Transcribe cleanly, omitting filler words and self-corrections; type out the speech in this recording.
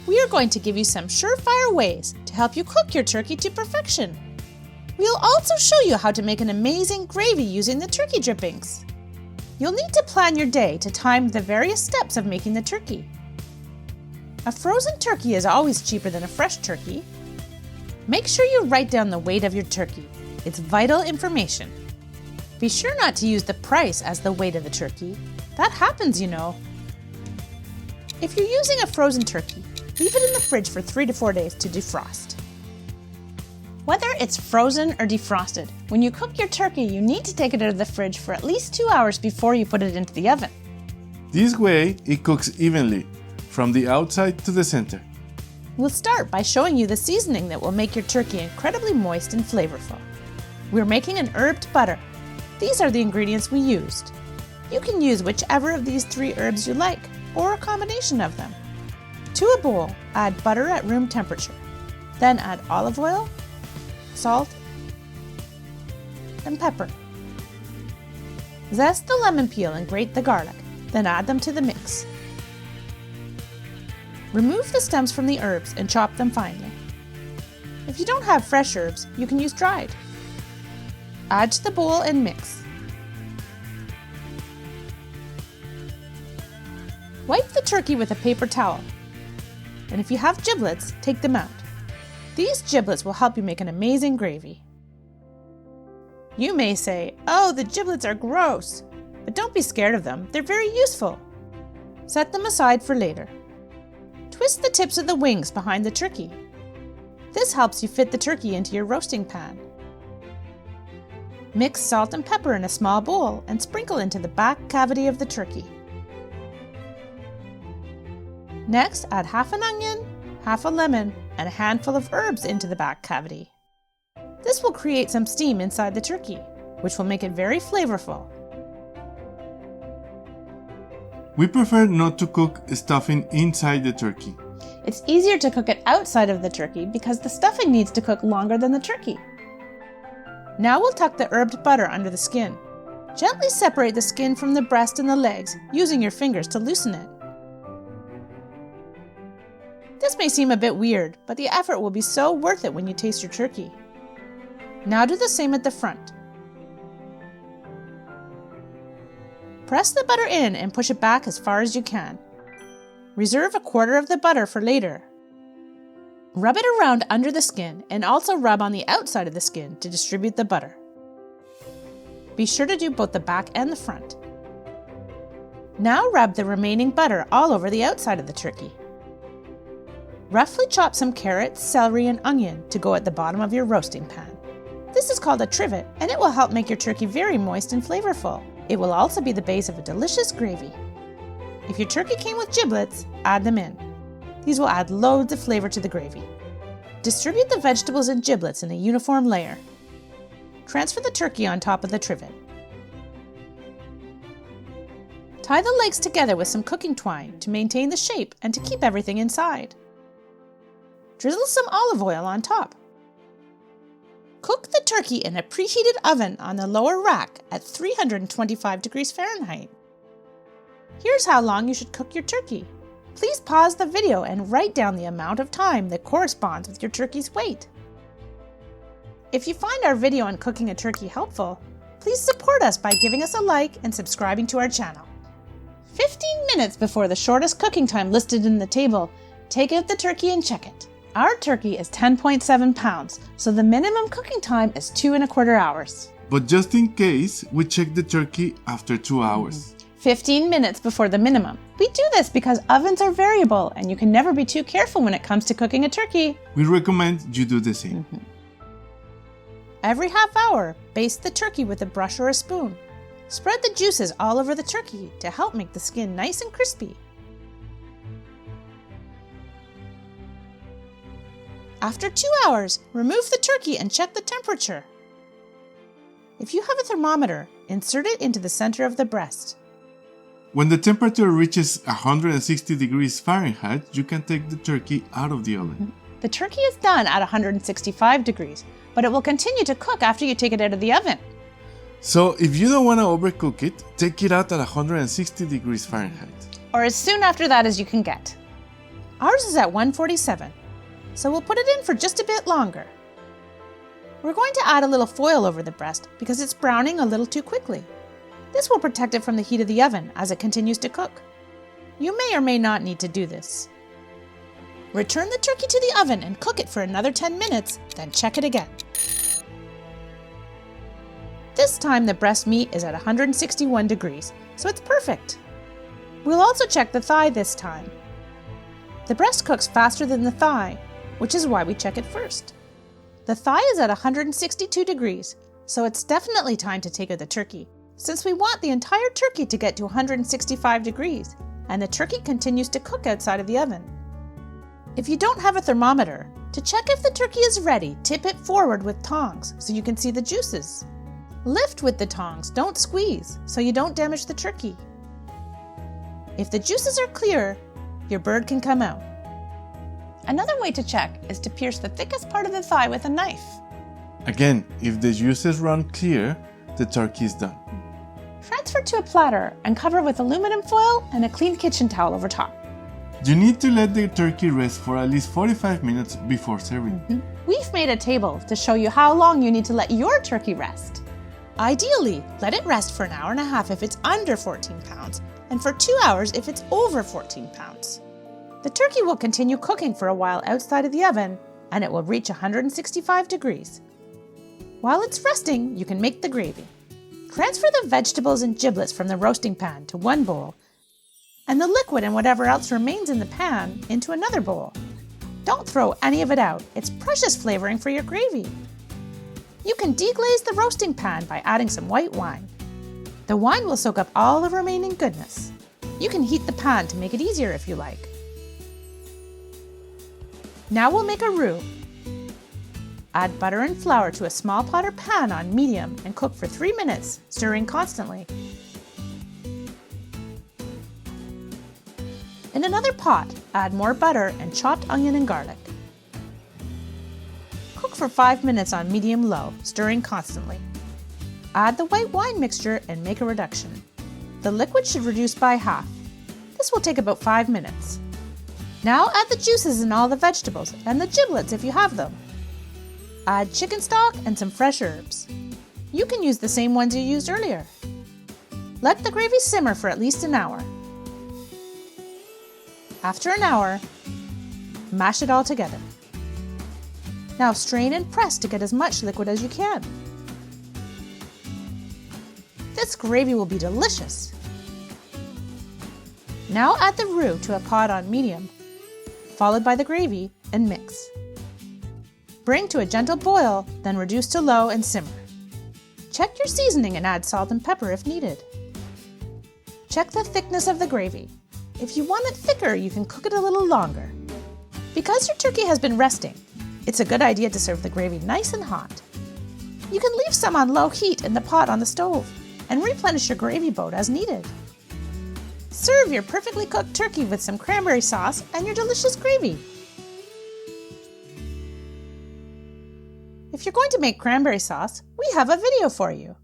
we are going to give you some surefire ways to help you cook your turkey to perfection. We'll also show you how to make an amazing gravy using the turkey drippings. You'll need to plan your day to time the various steps of making the turkey. A frozen turkey is always cheaper than a fresh turkey. Make sure you write down the weight of your turkey. It's vital information. Be sure not to use the price as the weight of the turkey. That happens, you know. If you're using a frozen turkey, leave it in the fridge for 3 to 4 days to defrost. Whether it's frozen or defrosted, when you cook your turkey, you need to take it out of the fridge for at least 2 hours before you put it into the oven. This way, it cooks evenly, from the outside to the center. We'll start by showing you the seasoning that will make your turkey incredibly moist and flavorful. We're making an herbed butter. These are the ingredients we used. You can use whichever of these 3 herbs you like, or a combination of them. To a bowl, add butter at room temperature. Then add olive oil, salt, and pepper. Zest the lemon peel and grate the garlic, then add them to the mix. Remove the stems from the herbs and chop them finely. If you don't have fresh herbs, you can use dried. Add to the bowl and mix. Wipe the turkey with a paper towel, and if you have giblets, take them out. These giblets will help you make an amazing gravy. You may say, "Oh, the giblets are gross," but don't be scared of them, they're very useful. Set them aside for later. Twist the tips of the wings behind the turkey. This helps you fit the turkey into your roasting pan. Mix salt and pepper in a small bowl and sprinkle into the back cavity of the turkey. Next, add half an onion, half a lemon, and a handful of herbs into the back cavity. This will create some steam inside the turkey, which will make it very flavorful. We prefer not to cook stuffing inside the turkey. It's easier to cook it outside of the turkey because the stuffing needs to cook longer than the turkey. Now we'll tuck the herbed butter under the skin. Gently separate the skin from the breast and the legs, using your fingers to loosen it. This may seem a bit weird, but the effort will be so worth it when you taste your turkey. Now do the same at the front. Press the butter in and push it back as far as you can. Reserve a quarter of the butter for later. Rub it around under the skin and also rub on the outside of the skin to distribute the butter. Be sure to do both the back and the front. Now rub the remaining butter all over the outside of the turkey. Roughly chop some carrots, celery, and onion to go at the bottom of your roasting pan. This is called a trivet, and it will help make your turkey very moist and flavorful. It will also be the base of a delicious gravy. If your turkey came with giblets, add them in. These will add loads of flavor to the gravy. Distribute the vegetables and giblets in a uniform layer. Transfer the turkey on top of the trivet. Tie the legs together with some cooking twine to maintain the shape and to keep everything inside. Drizzle some olive oil on top. Cook the turkey in a preheated oven on the lower rack at 325 degrees Fahrenheit. Here's how long you should cook your turkey. Please pause the video and write down the amount of time that corresponds with your turkey's weight. If you find our video on cooking a turkey helpful, please support us by giving us a like and subscribing to our channel. 15 minutes before the shortest cooking time listed in the table, take out the turkey and check it. Our turkey is 10.7 pounds, so the minimum cooking time is 2¼ hours. But just in case, we check the turkey after 2 hours. 15 minutes before the minimum. We do this because ovens are variable and you can never be too careful when it comes to cooking a turkey. We recommend you do the same. Every half hour, baste the turkey with a brush or a spoon. Spread the juices all over the turkey to help make the skin nice and crispy. After 2 hours, remove the turkey and check the temperature. If you have a thermometer, insert it into the center of the breast. When the temperature reaches 160 degrees Fahrenheit, you can take the turkey out of the oven. The turkey is done at 165 degrees, but it will continue to cook after you take it out of the oven. So if you don't want to overcook it, take it out at 160 degrees Fahrenheit. Or as soon after that as you can get. Ours is at 147, so we'll put it in for just a bit longer. We're going to add a little foil over the breast because it's browning a little too quickly. This will protect it from the heat of the oven as it continues to cook. You may or may not need to do this. Return the turkey to the oven and cook it for another 10 minutes, then check it again. This time the breast meat is at 161 degrees, so it's perfect. We'll also check the thigh this time. The breast cooks faster than the thigh, which is why we check it first. The thigh is at 162 degrees, so it's definitely time to take out the turkey, since we want the entire turkey to get to 165 degrees, and the turkey continues to cook outside of the oven. If you don't have a thermometer, to check if the turkey is ready, tip it forward with tongs so you can see the juices. Lift with the tongs, don't squeeze, so you don't damage the turkey. If the juices are clear, your bird can come out. Another way to check is to pierce the thickest part of the thigh with a knife. Again, if the juices run clear, the turkey is done. Transfer to a platter and cover with aluminum foil and a clean kitchen towel over top. You need to let the turkey rest for at least 45 minutes before serving. We've made a table to show you how long you need to let your turkey rest. Ideally, let it rest for an hour and a half if it's under 14 pounds, and for 2 hours if it's over 14 pounds. The turkey will continue cooking for a while outside of the oven, and it will reach 165 degrees. While it's resting, you can make the gravy. Transfer the vegetables and giblets from the roasting pan to one bowl, and the liquid and whatever else remains in the pan into another bowl. Don't throw any of it out. It's precious flavoring for your gravy. You can deglaze the roasting pan by adding some white wine. The wine will soak up all the remaining goodness. You can heat the pan to make it easier if you like. Now we'll make a roux. Add butter and flour to a small pot or pan on medium and cook for 3 minutes, stirring constantly. In another pot, add more butter and chopped onion and garlic. Cook for 5 minutes on medium-low, stirring constantly. Add the white wine mixture and make a reduction. The liquid should reduce by half. This will take about 5 minutes. Now add the juices and all the vegetables, and the giblets if you have them. Add chicken stock and some fresh herbs. You can use the same ones you used earlier. Let the gravy simmer for at least an hour. After an hour, mash it all together. Now strain and press to get as much liquid as you can. This gravy will be delicious. Now add the roux to a pot on medium, followed by the gravy, and mix. Bring to a gentle boil, then reduce to low and simmer. Check your seasoning and add salt and pepper if needed. Check the thickness of the gravy. If you want it thicker, you can cook it a little longer. Because your turkey has been resting, it's a good idea to serve the gravy nice and hot. You can leave some on low heat in the pot on the stove and replenish your gravy boat as needed. Serve your perfectly cooked turkey with some cranberry sauce and your delicious gravy. If you're going to make cranberry sauce, we have a video for you.